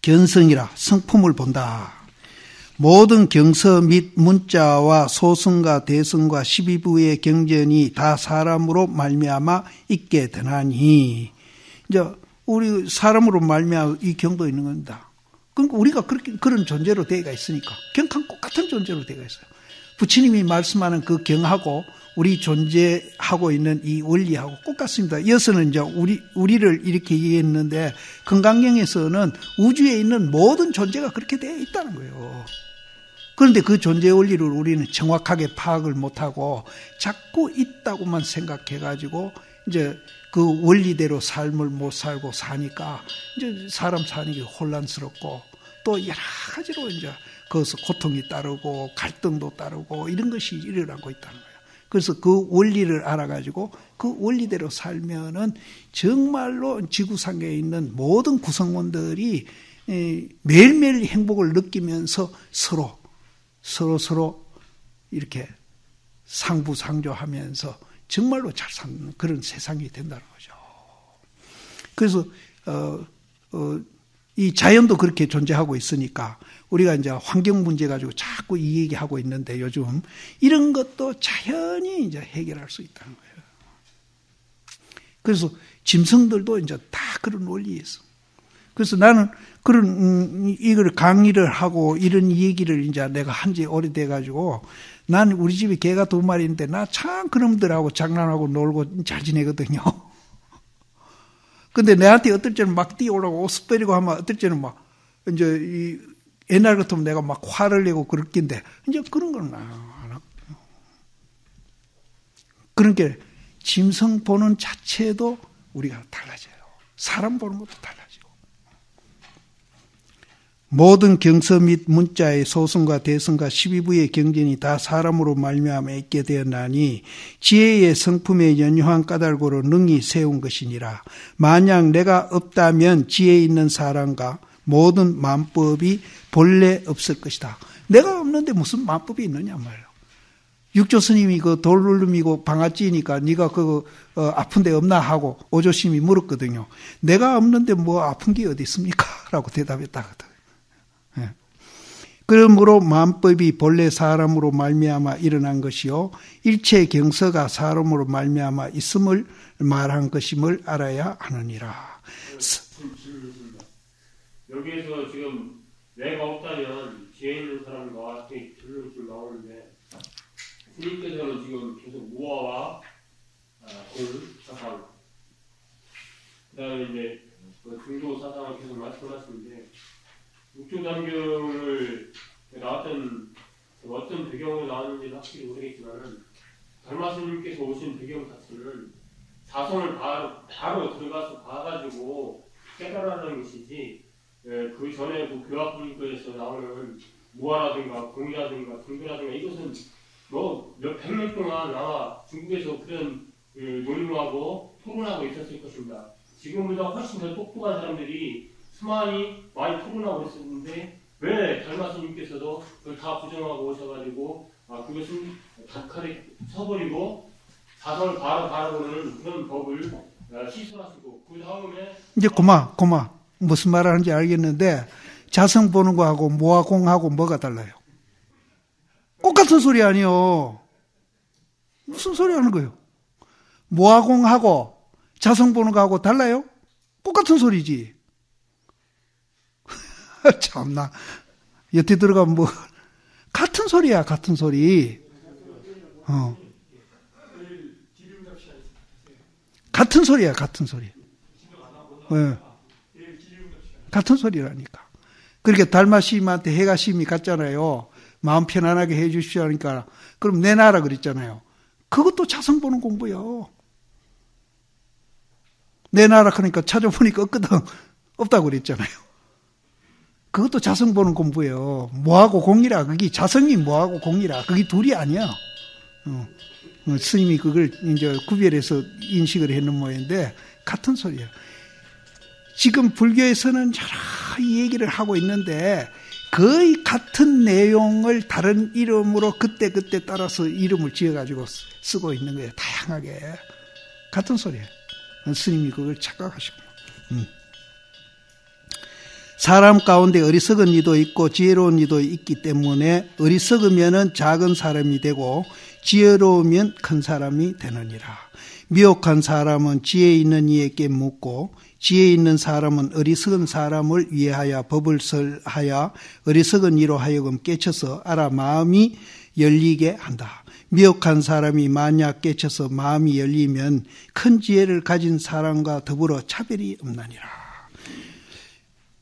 견성이라 성품을 본다. 모든 경서 및 문자와 소승과 대승과 12부의 경전이 다 사람으로 말미암아 있게 되나니, 이제 우리 사람으로 말미암아 이 경도 있는 겁니다. 그러니까 우리가 그런 존재로 되어가 있으니까 경한 똑같은 존재로 되어가 있어요. 부처님이 말씀하는 그 경하고 우리 존재하고 있는 이 원리하고 똑같습니다. 이어서는 이제 우리를 이렇게 얘기했는데, 금강경에서는 우주에 있는 모든 존재가 그렇게 되어 있다는 거예요. 그런데 그 존재 원리를 우리는 정확하게 파악을 못하고 자꾸 있다고만 생각해가지고 이제 그 원리대로 삶을 못 살고 사니까 이제 사람 사는 게 혼란스럽고 또 여러 가지로 이제 거기서 고통이 따르고 갈등도 따르고 이런 것이 일어나고 있다는 거예요. 그래서 그 원리를 알아가지고 그 원리대로 살면은 정말로 지구상에 있는 모든 구성원들이 매일매일 행복을 느끼면서 서로 이렇게 상부상조하면서 정말로 잘 사는 그런 세상이 된다는 거죠. 그래서 이 자연도 그렇게 존재하고 있으니까 우리가 이제 환경 문제 가지고 자꾸 이 얘기하고 있는데, 요즘 이런 것도 자연이 이제 해결할 수 있다는 거예요. 그래서 짐승들도 이제 다 그런 원리에 있어. 그래서 나는 그런 이걸 강의를 하고 이런 얘기를 이제 내가 한 지 오래돼 가지고, 난 우리 집에 개가 2마리인데 나 참 그놈들하고 장난하고 놀고 잘 지내거든요. 근데 내한테 어떨 때는 막 뛰어오라고 옷 버리고 하면 어떨 때는 막 이제 옛날 같으면 내가 막 화를 내고 그럴 낀데 이제 그런 건 안 하고. 그러니까 짐승 보는 자체도 우리가 달라져요. 사람 보는 것도 달라지고. 모든 경서 및 문자의 소승과 대승과 12부의 경전이 다 사람으로 말미암아 있게 되었나니 지혜의 성품에 연유한 까닭으로 능히 세운 것이니라. 만약 내가 없다면 지혜 있는 사람과 모든 만법이 본래 없을 것이다. 내가 없는데 무슨 만법이 있느냐 말이야. 육조 스님이 그 돌울름이고 방아찌니까 네가 아픈데 없나 하고 오조심이 물었거든요. 내가 없는데 뭐 아픈 게 어디 있습니까? 라고 대답했다거든. 그러므로 만법이 본래 사람으로 말미암아 일어난 것이요 일체 경서가 사람으로 말미암아 있음을 말한 것임을 알아야 하느니라. 여기에서 지금 내가 없다면 지혜 있는 사람과 들을 나오는데, 스님께서는 지금 계속 무아와 공, 사상, 그 다음에 이제 중도 사상을 계속 말씀하시는데, 육조단경을 나왔던 어떤 배경으로 나왔는지는 확실히 모르겠지만은, 달마스님께서 오신 배경 자체는 사성을 바로 들어가서 봐가지고 깨달아라는 것이지, 그 전에 그 교학분과에서 나오는 무아라든가 공이라든가 중도라든가 이것은 뭐 몇 백 년 동안 아마 중국에서 그런 논의하고 토론하고 있었을 것입니다. 지금보다 훨씬 더 똑똑한 사람들이 수많이 많이 토론하고 있었는데, 왜 달마스님께서도 그걸 다 부정하고 오셔가지고 그것은 닭칼에 쳐버리고 사성을 바라보는 그런 법을 시설하시고, 그 다음에 이제 고마 무슨 말 하는지 알겠는데, 자성 보는 거하고 모아공하고 뭐가 달라요? 똑같은 소리 아니요. 무슨 소리 하는 거예요? 모아공하고 자성 보는 거하고 달라요? 똑같은 소리지. 참나, 여태 들어가면 뭐 같은 소리야, 같은 소리. 같은 소리야, 같은 소리. 네. 같은 소리라니까. 그렇게 달마스님한테 해가심이 갔잖아요. 마음 편안하게 해주시오 하니까, 그럼 내놔라 그랬잖아요. 그것도 자성 보는 공부요. 내놔라 그러니까 찾아보니까 없거든. 없다고 그랬잖아요. 그것도 자성 보는 공부예요. 뭐하고 공이라. 그게 자성이 뭐하고 공이라. 그게 둘이 아니야. 스님이 그걸 이제 구별해서 인식을 했는 모양인데, 같은 소리예요. 지금 불교에서는 여러 얘기를 하고 있는데, 거의 같은 내용을 다른 이름으로 그때 따라서 이름을 지어가지고 쓰고 있는 거예요. 다양하게. 같은 소리예요. 스님이 그걸 착각하시고. 사람 가운데 어리석은 이도 있고 지혜로운 이도 있기 때문에 어리석으면 작은 사람이 되고 지혜로우면 큰 사람이 되느니라. 미혹한 사람은 지혜 있는 이에게 묻고 지혜 있는 사람은 어리석은 사람을 위하여 법을 설하여 어리석은 이로 하여금 깨쳐서 알아 마음이 열리게 한다. 미혹한 사람이 만약 깨쳐서 마음이 열리면 큰 지혜를 가진 사람과 더불어 차별이 없나니라.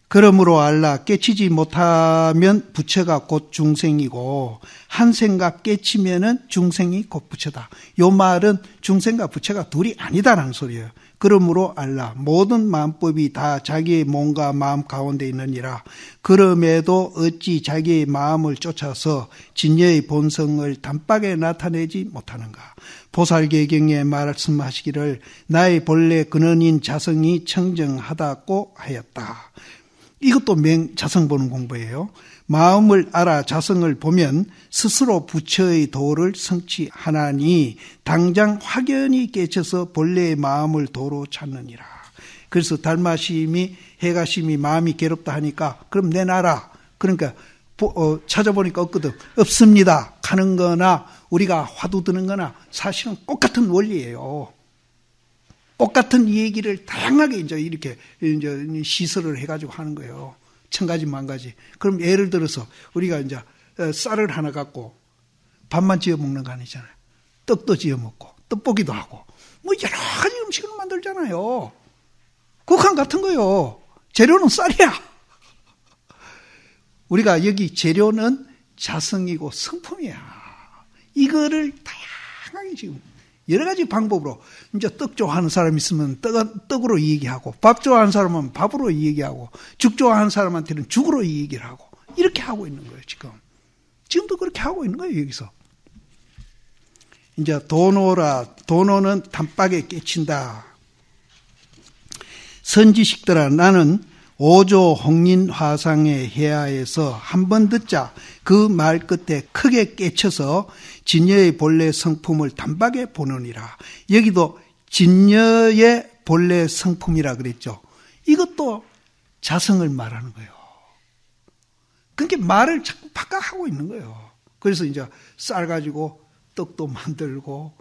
그러므로 알라 깨치지 못하면 부처가 곧 중생이고 한 생각 깨치면은 중생이 곧 부처다. 요 말은 중생과 부처가 둘이 아니다라는 소리예요. 그러므로 알라 모든 마음법이 다 자기의 몸과 마음 가운데 있느니라. 그럼에도 어찌 자기의 마음을 쫓아서 진여의 본성을 단박에 나타내지 못하는가. 보살계경에 말씀하시기를 나의 본래 근원인 자성이 청정하다고 하였다. 이것도 자성 보는 공부예요. 마음을 알아 자성을 보면 스스로 부처의 도를 성취하나니 당장 확연히 깨쳐서 본래의 마음을 도로 찾느니라. 그래서 달마심이 해가심이 마음이 괴롭다 하니까 그럼 내놔라. 그러니까 찾아보니까 없거든. 없습니다. 가는 거나 우리가 화두 드는 거나 사실은 똑같은 원리예요. 똑같은 이 얘기를 다양하게 이제 이렇게 이제 시설을 해가지고 하는 거예요. 천 가지 만 가지. 그럼 예를 들어서 우리가 이제 쌀을 하나 갖고 밥만 지어 먹는 거 아니잖아요. 떡도 지어 먹고 떡볶이도 하고 뭐 여러 가지 음식을 만들잖아요. 국한 같은 거요. 재료는 쌀이야. 우리가 여기 재료는 자성이고 성품이야. 이거를 다양하게 지금 여러 가지 방법으로 이제 떡 좋아하는 사람 있으면 떡으로 얘기하고 밥 좋아하는 사람은 밥으로 얘기하고 죽 좋아하는 사람한테는 죽으로 얘기를 하고 이렇게 하고 있는 거예요. 지금도 그렇게 하고 있는 거예요. 여기서 이제 도노는 단박에 깨친다. 선지식들아 나는 오조 홍린화상의 해하에서 한 번 듣자 그 말 끝에 크게 깨쳐서 진여의 본래 성품을 단박에 보느니라. 여기도 진여의 본래 성품이라 그랬죠. 이것도 자성을 말하는 거예요. 그러니까 말을 자꾸 바꿔하고 있는 거예요. 그래서 이제 쌀 가지고 떡도 만들고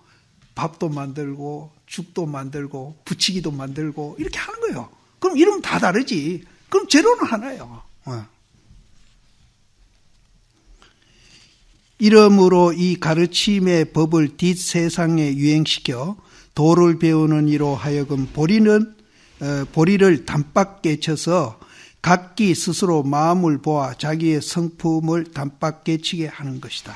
밥도 만들고 죽도 만들고 부치기도 만들고 이렇게 하는 거예요. 그럼 이러면 다 다르지. 그럼 재료는 하나예요. 이러므로 이 가르침의 법을 뒷세상에 유행시켜 도를 배우는 이로 하여금 보리를 단박 깨쳐서 각기 스스로 마음을 보아 자기의 성품을 단박 깨치게 하는 것이다.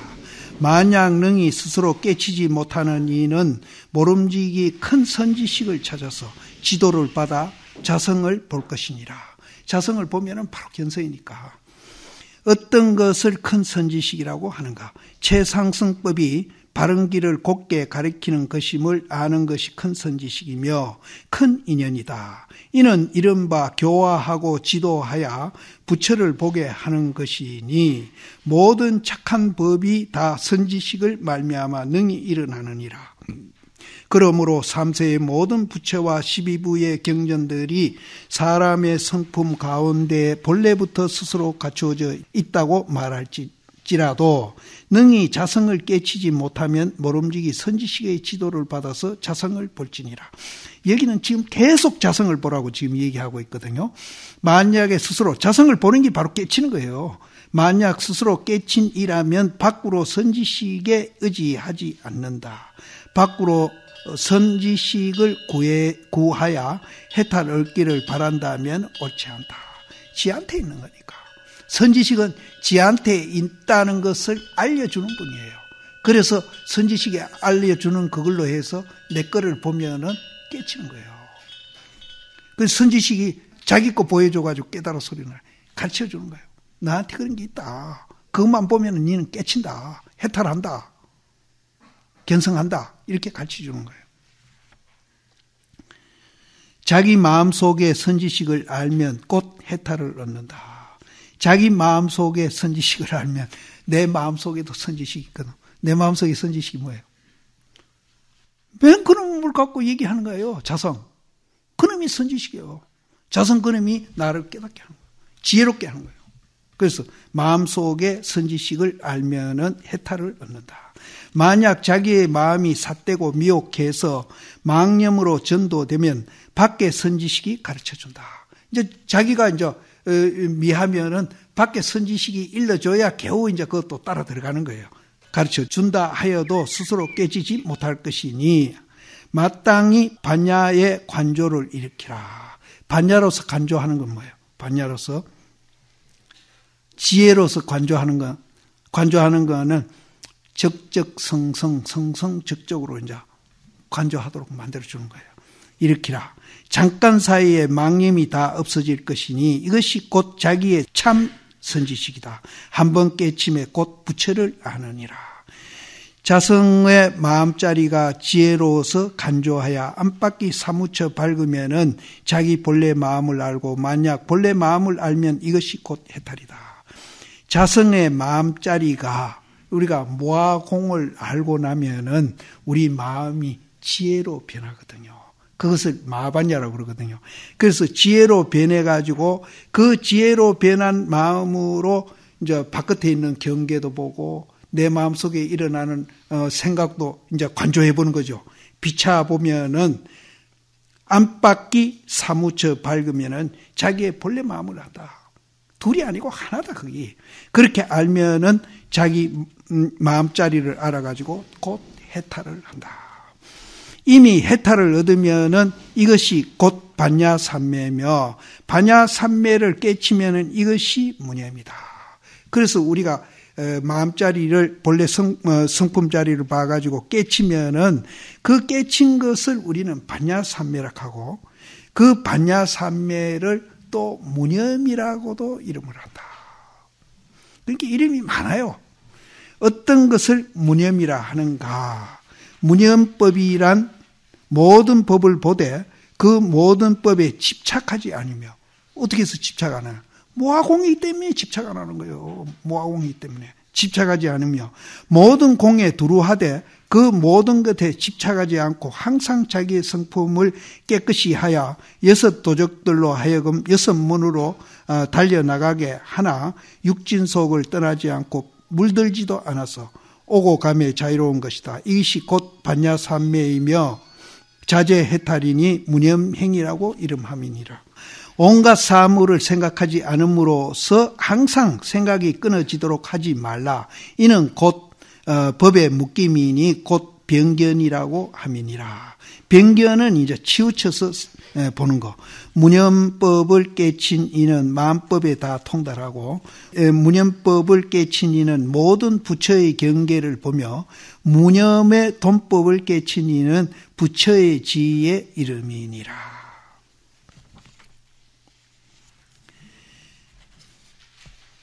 만약 능히 스스로 깨치지 못하는 이는 모름지기 큰 선지식을 찾아서 지도를 받아 자성을 볼 것이니라. 자성을 보면은 바로 견성이니까. 어떤 것을 큰 선지식이라고 하는가? 최상승법이 바른 길을 곧게 가리키는 것임을 아는 것이 큰 선지식이며 큰 인연이다. 이는 이른바 교화하고 지도하여 부처를 보게 하는 것이니 모든 착한 법이 다 선지식을 말미암아 능히 일어나느니라. 그러므로 3세의 모든 부처와 12부의 경전들이 사람의 성품 가운데 본래부터 스스로 갖추어져 있다고 말할지라도 능히 자성을 깨치지 못하면 모름지기 선지식의 지도를 받아서 자성을 볼지니라. 여기는 지금 계속 자성을 보라고 지금 얘기하고 있거든요. 만약에 스스로 자성을 보는 게 바로 깨치는 거예요. 만약 스스로 깨친 이라면 밖으로 선지식에 의지하지 않는다. 밖으로 선지식을 구하여 해탈 얻기를 바란다면 옳지 않다. 지한테 있는 거니까. 선지식은 지한테 있다는 것을 알려주는 분이에요. 그래서 선지식이 알려주는 그걸로 해서 내 거를 보면은 깨치는 거예요. 그래서 선지식이 자기 거 보여줘가지고 깨달아 소리를 가르쳐주는 거예요. 나한테 그런 게 있다. 그것만 보면은 니는 깨친다. 해탈한다. 견성한다. 이렇게 가르쳐주는 거예요. 자기 마음속에 선지식을 알면 곧 해탈을 얻는다. 자기 마음속에 선지식을 알면 내 마음속에도 선지식이 있거든. 내 마음속에 선지식이 뭐예요? 맨 그놈을 갖고 얘기하는 거예요. 자성. 그놈이 선지식이에요. 자성 그놈이 나를 깨닫게 하는 거예요. 지혜롭게 하는 거예요. 그래서 마음속에 선지식을 알면은 해탈을 얻는다. 만약 자기의 마음이 삿되고 미혹해서 망념으로 전도되면 밖에 선지식이 가르쳐준다. 이제 자기가 이제 미하면은 밖에 선지식이 일러줘야 겨우 이제 그것도 따라 들어가는 거예요. 가르쳐준다 하여도 스스로 깨지지 못할 것이니 마땅히 반야의 관조를 일으키라. 반야로서 간조하는 건 뭐예요? 반야로서 지혜로서 관조하는 거는 적적성성적적으로 이제 관조하도록 만들어주는 거예요. 일으키라. 잠깐 사이에 망념이 다 없어질 것이니 이것이 곧 자기의 참 선지식이다. 한번 깨침에 곧 부처를 아느니라. 자성의 마음자리가 지혜로워서 간조하여 안팎이 사무쳐 밝으면은 자기 본래 마음을 알고 만약 본래 마음을 알면 이것이 곧 해탈이다. 자성의 마음자리가 우리가 모아공을 알고 나면은 우리 마음이 지혜로 변하거든요. 그것을 마반야라고 그러거든요. 그래서 지혜로 변해가지고 그 지혜로 변한 마음으로 이제 바깥에 있는 경계도 보고 내 마음속에 일어나는 생각도 이제 관조해 보는 거죠. 비춰보면은 안팎이 사무쳐 밝으면은 자기의 본래 마음을 안다. 둘이 아니고 하나다, 그게. 그렇게 알면은 자기 마음자리를 알아가지고 곧 해탈을 한다. 이미 해탈을 얻으면은 이것이 곧 반야삼매며 반야삼매를 깨치면은 이것이 무념이다. 그래서 우리가 마음자리를 본래 성품자리를 봐가지고 깨치면은 그 깨친 것을 우리는 반야삼매라고 하고 그 반야삼매를 또 무념이라고도 이름을 한다. 그러니까 이름이 많아요. 어떤 것을 무념이라 하는가? 무념법이란 모든 법을 보되 그 모든 법에 집착하지 않으며 어떻게 해서 집착 안 해요? 모아공이기 때문에 집착 안 하는 거예요. 모아공이기 때문에 집착하지 않으며 모든 공에 두루하되 그 모든 것에 집착하지 않고 항상 자기의 성품을 깨끗이 하여 여섯 도적들로 하여금 여섯 문으로 달려나가게 하나 육진속을 떠나지 않고 물들지도 않아서 오고 감에 자유로운 것이다. 이것이 곧 반야삼매이며 자제해탈이니 무념행위라고 이름함이니라. 온갖 사물을 생각하지 않음으로써 항상 생각이 끊어지도록 하지 말라. 이는 곧 법의 묶임이니 곧 병견이라고 함이니라. 병견은 이제 치우쳐서 보는 거. 무념법을 깨친 이는 마음법에 다 통달하고 무념법을 깨친 이는 모든 부처의 경계를 보며 무념의 돈법을 깨친 이는 부처의 지혜의 이름이니라.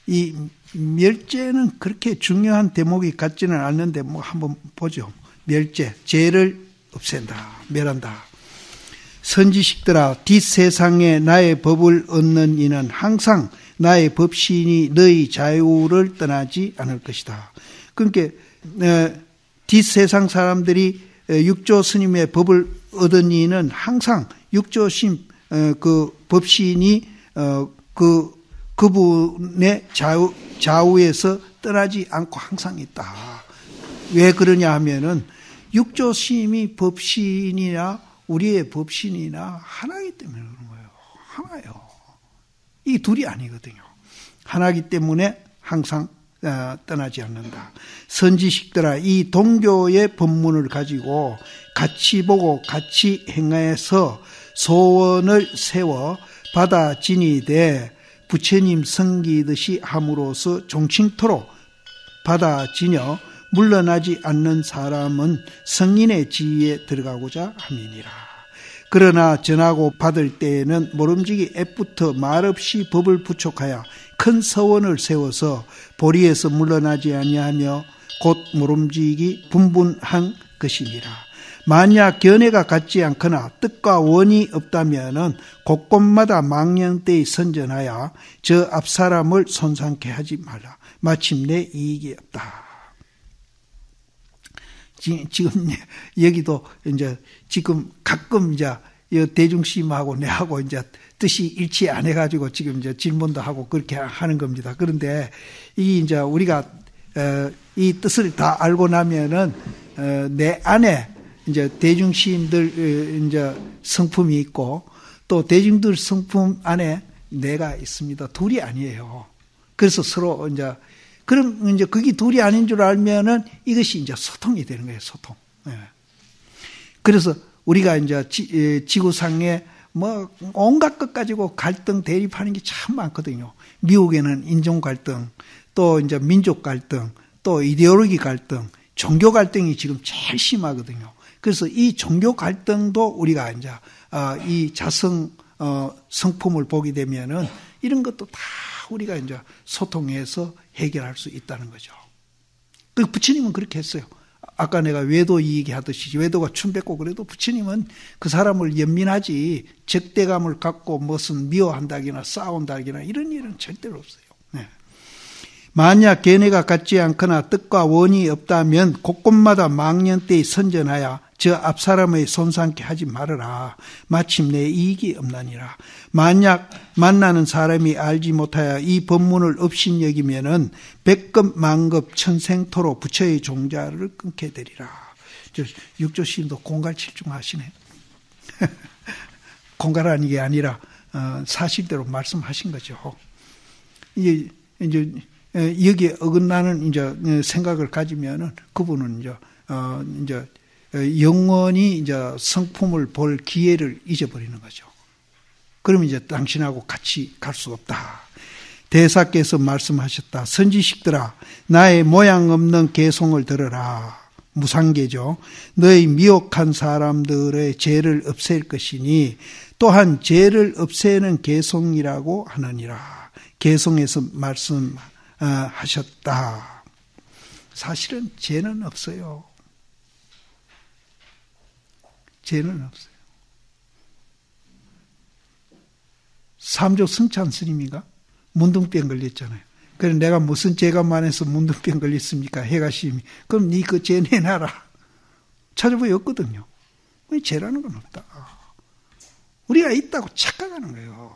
이 멸죄는 그렇게 중요한 대목이 같지는 않는데 뭐 한번 보죠. 멸죄, 죄를 없앤다, 멸한다. 선지식들아, 뒷세상에 나의 법을 얻는 이는 항상 나의 법신이 너희 자유를 떠나지 않을 것이다. 그러니까 뒷세상 사람들이 육조 스님의 법을 얻은 이는 항상 육조 스님 그 법신이 그분의 좌우에서 떠나지 않고 항상 있다. 왜 그러냐 하면은 육조 스님이 법신이나 우리의 법신이나 하나이기 때문에 그런 거예요. 하나예요. 이 둘이 아니거든요. 하나이기 때문에 항상 떠나지 않는다. 선지식들아, 이 동교의 법문을 가지고 같이 보고 같이 행해서 소원을 세워 받아진이 돼 부처님 섬기듯이 함으로써 종칭토록 받아지녀 물러나지 않는 사람은 성인의 지위에 들어가고자 함이니라. 그러나 전하고 받을 때에는 모름지기 애부터 말없이 법을 부촉하여 큰 서원을 세워서 보리에서 물러나지 아니하며 곧 모름지기 분분한 것이니라. 만약 견해가 같지 않거나 뜻과 원이 없다면은 곳곳마다 망령되이 선전하여 저 앞사람을 손상케 하지 말라. 마침내 이익이 없다. 지금 여기도 이제 지금 가끔 이제 대중심하고 내하고 이제 뜻이 일치 안 해가지고 지금 이제 질문도 하고 그렇게 하는 겁니다. 그런데 이 이제 우리가 이 뜻을 다 알고 나면은 내 안에 이제 대중시인들 이제 성품이 있고 또 대중들 성품 안에 내가 있습니다. 둘이 아니에요. 그래서 서로 이제 그럼 이제 그게 둘이 아닌 줄 알면은 이것이 이제 소통이 되는 거예요. 소통. 그래서 우리가 이제 지구상에 뭐 온갖 것 가지고 갈등 대립하는 게 참 많거든요. 미국에는 인종 갈등, 또 이제 민족 갈등, 또 이데올로기 갈등, 종교 갈등이 지금 제일 심하거든요. 그래서 이 종교 갈등도 우리가 이제 이 자성 성품을 보게 되면은 이런 것도 다 우리가 이제 소통해서 해결할 수 있다는 거죠. 그 부처님은 그렇게 했어요. 아까 내가 외도 얘기하듯이 외도가 춤 뱉고 그래도 부처님은 그 사람을 연민하지 적대감을 갖고 무슨 미워한다기나 싸운다기나 이런 일은 절대로 없어요. 네. 만약 걔네가 같지 않거나 뜻과 원이 없다면 곳곳마다 망년때에 선전하여 저 앞사람의 손상케 하지 말으라. 마침내 이익이 없나니라. 만약 만나는 사람이 알지 못하여 이 법문을 업신여기면은 백급 만급 천생토로 부처의 종자를 끊게 되리라. 육조 시인도 공갈칠중 하시네. 공갈하는 게 아니라 사실대로 말씀하신 거죠. 이제 여기에 어긋나는 이제 생각을 가지면은 그분은 이제 영원히 이제 성품을 볼 기회를 잊어버리는 거죠. 그러면 이제 당신하고 같이 갈 수 없다. 대사께서 말씀하셨다. 선지식들아, 나의 모양 없는 개송을 들으라. 무상계죠. 너희 미혹한 사람들의 죄를 없앨 것이니 또한 죄를 없애는 개송이라고 하느니라. 개송에서 말씀하셨다. 사실은 죄는 없어요. 죄는 없어요. 삼조 승찬 스님인가? 문둥병 걸렸잖아요. 그래서 내가 무슨 죄가 많아서 문둥병 걸렸습니까? 해가심이. 그럼 니 그 죄 내놔라. 찾아보니 없거든요. 죄라는 건 없다. 우리가 있다고 착각하는 거예요.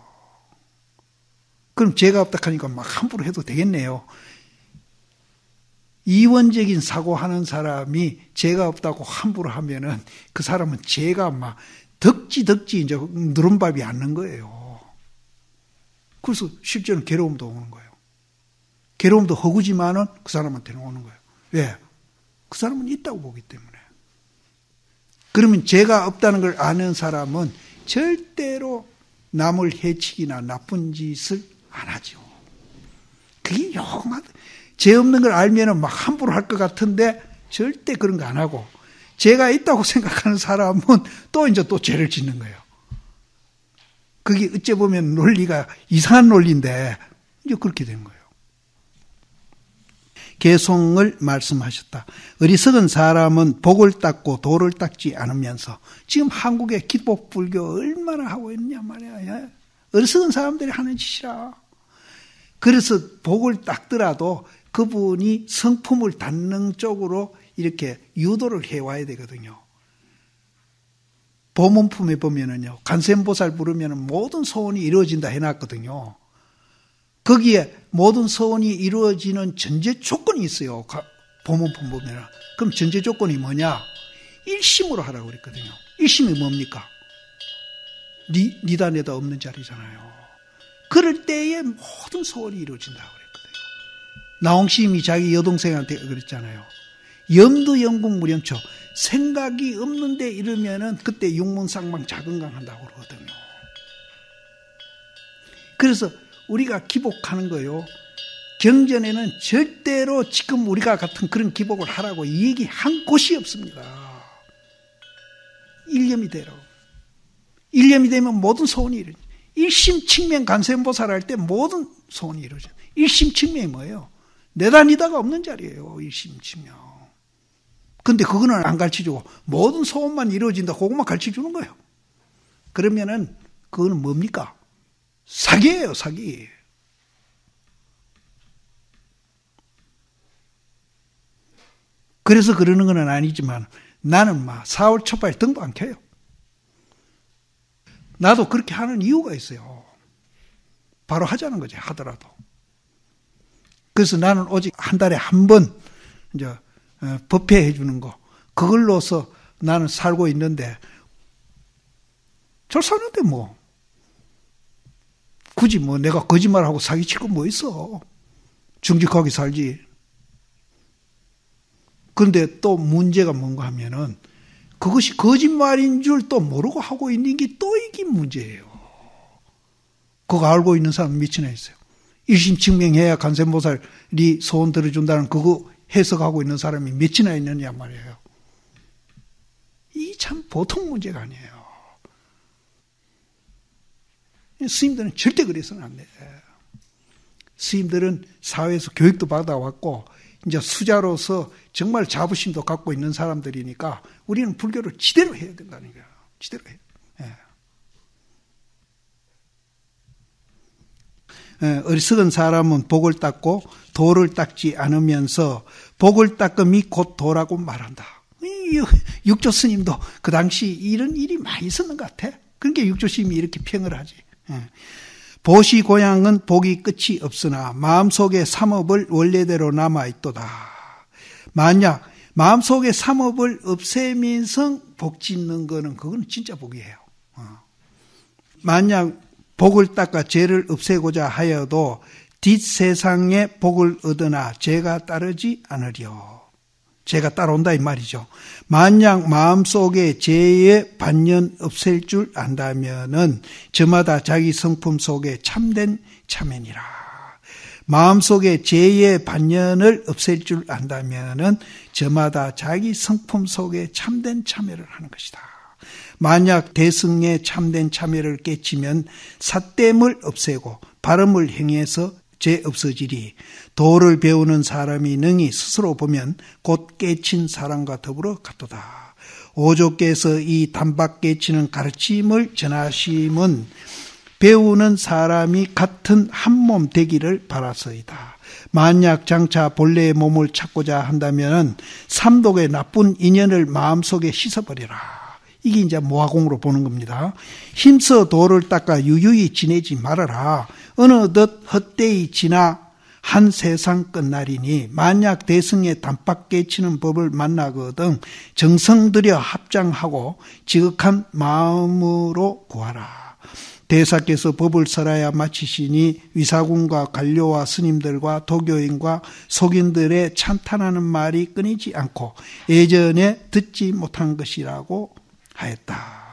그럼 죄가 없다 하니까 막 함부로 해도 되겠네요. 이원적인 사고하는 사람이 죄가 없다고 함부로 하면은 그 사람은 죄가 막 덕지 이제 누른밥이 앉는 거예요. 그래서 실제로는 괴로움도 오는 거예요. 괴로움도 허구지만은 그 사람한테는 오는 거예요. 왜? 그 사람은 있다고 보기 때문에. 그러면 죄가 없다는 걸 아는 사람은 절대로 남을 해치기나 나쁜 짓을 안 하죠. 그게 요만하다. 죄 없는 걸 알면은 막 함부로 할 것 같은데 절대 그런 거 안 하고, 죄가 있다고 생각하는 사람은 또 이제 또 죄를 짓는 거예요. 그게 어째 보면 논리가 이상한 논리인데 이제 그렇게 된 거예요. 개송을 말씀하셨다. 어리석은 사람은 복을 닦고 도를 닦지 않으면서, 지금 한국의 기복불교 얼마나 하고 있냐 말이야. 어리석은 사람들이 하는 짓이라. 그래서 복을 닦더라도 그분이 성품을 닦는 쪽으로 이렇게 유도를 해와야 되거든요. 보문품에 보면은요, 관세음보살 부르면은 모든 소원이 이루어진다 해놨거든요. 거기에 모든 소원이 이루어지는 전제 조건이 있어요. 보문품 보면은. 그럼 전제 조건이 뭐냐? 일심으로 하라고 그랬거든요. 일심이 뭡니까? 니다 내다 없는 자리잖아요. 그럴 때에 모든 소원이 이루어진다고 그랬거든요. 나홍심이 자기 여동생한테 그랬잖아요. 염두영국무령초, 생각이 없는데 이러면은 그때 육문상망 자건강한다고 그러거든요. 그래서 우리가 기복하는 거요, 경전에는 절대로 지금 우리가 같은 그런 기복을 하라고 얘기한 곳이 없습니다. 일념이 되라고. 일념이 되면 모든 소원이 이루어져요. 일심칙명 관세음보살 할 때 모든 소원이 이루어져요. 일심칙명이 뭐예요? 내다 니다가 없는 자리예요. 일심칙명. 근데 그거는 안 가르쳐주고 모든 소원만 이루어진다, 그것만 가르쳐주는 거예요. 그러면은 그거는 뭡니까? 사기예요, 사기. 그래서 그러는 건 아니지만 나는 막 4월 초발 등도 안 켜요. 나도 그렇게 하는 이유가 있어요. 바로 하자는 거지, 하더라도. 그래서 나는 오직 한 달에 한 번 이제 법회해 주는 거, 그걸로서 나는 살고 있는데, 잘 사는데 뭐 굳이 뭐 내가 거짓말하고 사기칠 거 뭐 있어. 정직하게 살지. 그런데 또 문제가 뭔가 하면은 그것이 거짓말인 줄 또 모르고 하고 있는 게 또 이게 문제예요. 그거 알고 있는 사람 몇이나 있어요. 일심증명해야 관세음보살이 소원 들어준다는 그거 해석하고 있는 사람이 몇이나 있느냐 말이에요. 이 참 보통 문제가 아니에요. 스님들은 절대 그래서는 안 돼. 스님들은 사회에서 교육도 받아왔고 이제 수자로서 정말 자부심도 갖고 있는 사람들이니까 우리는 불교를 지대로 해야 된다는 거야. 지대로 해야 돼. 어리석은 사람은 복을 닦고 도를 닦지 않으면서 복을 닦음이 곧 도라고 말한다. 육조 스님도 그 당시 이런 일이 많이 있었는 것 같아. 그러니까 육조 스님이 이렇게 평을 하지. 보시 고향은 복이 끝이 없으나 마음속의 삼업을 원래대로 남아있도다. 만약 마음속의 삼업을 없애면서 복 짓는 거는 그건 진짜 복이에요. 만약 복을 닦아 죄를 없애고자 하여도 뒷세상에 복을 얻으나 죄가 따르지 않으려. 죄가 따라온다 이 말이죠. 만약 마음속에 죄의 반년 없앨 줄 안다면은 저마다 자기 성품 속에 참된 참연이라. 마음속에 죄의 반년을 없앨 줄 안다면은 저마다 자기 성품 속에 참된 참여를 하는 것이다. 만약 대승의 참된 참여를 깨치면 삿됨을 없애고 바름을 행해서 죄 없어지리. 도를 배우는 사람이 능히 스스로 보면 곧 깨친 사람과 더불어 같도다. 오조께서 이 단박 깨치는 가르침을 전하심은 배우는 사람이 같은 한 몸 되기를 바라서이다. 만약 장차 본래의 몸을 찾고자 한다면 삼독의 나쁜 인연을 마음속에 씻어버리라. 이게 이제 모화공으로 보는 겁니다. 힘써 도를 닦아 유유히 지내지 말아라. 어느덧 헛되이 지나 한 세상 끝날이니 만약 대승의 단박 깨치는 법을 만나거든 정성 들여 합장하고 지극한 마음으로 구하라. 대사께서 법을 설하여 마치시니 위사군과 관료와 스님들과 도교인과 속인들의 찬탄하는 말이 끊이지 않고 예전에 듣지 못한 것이라고 하였다.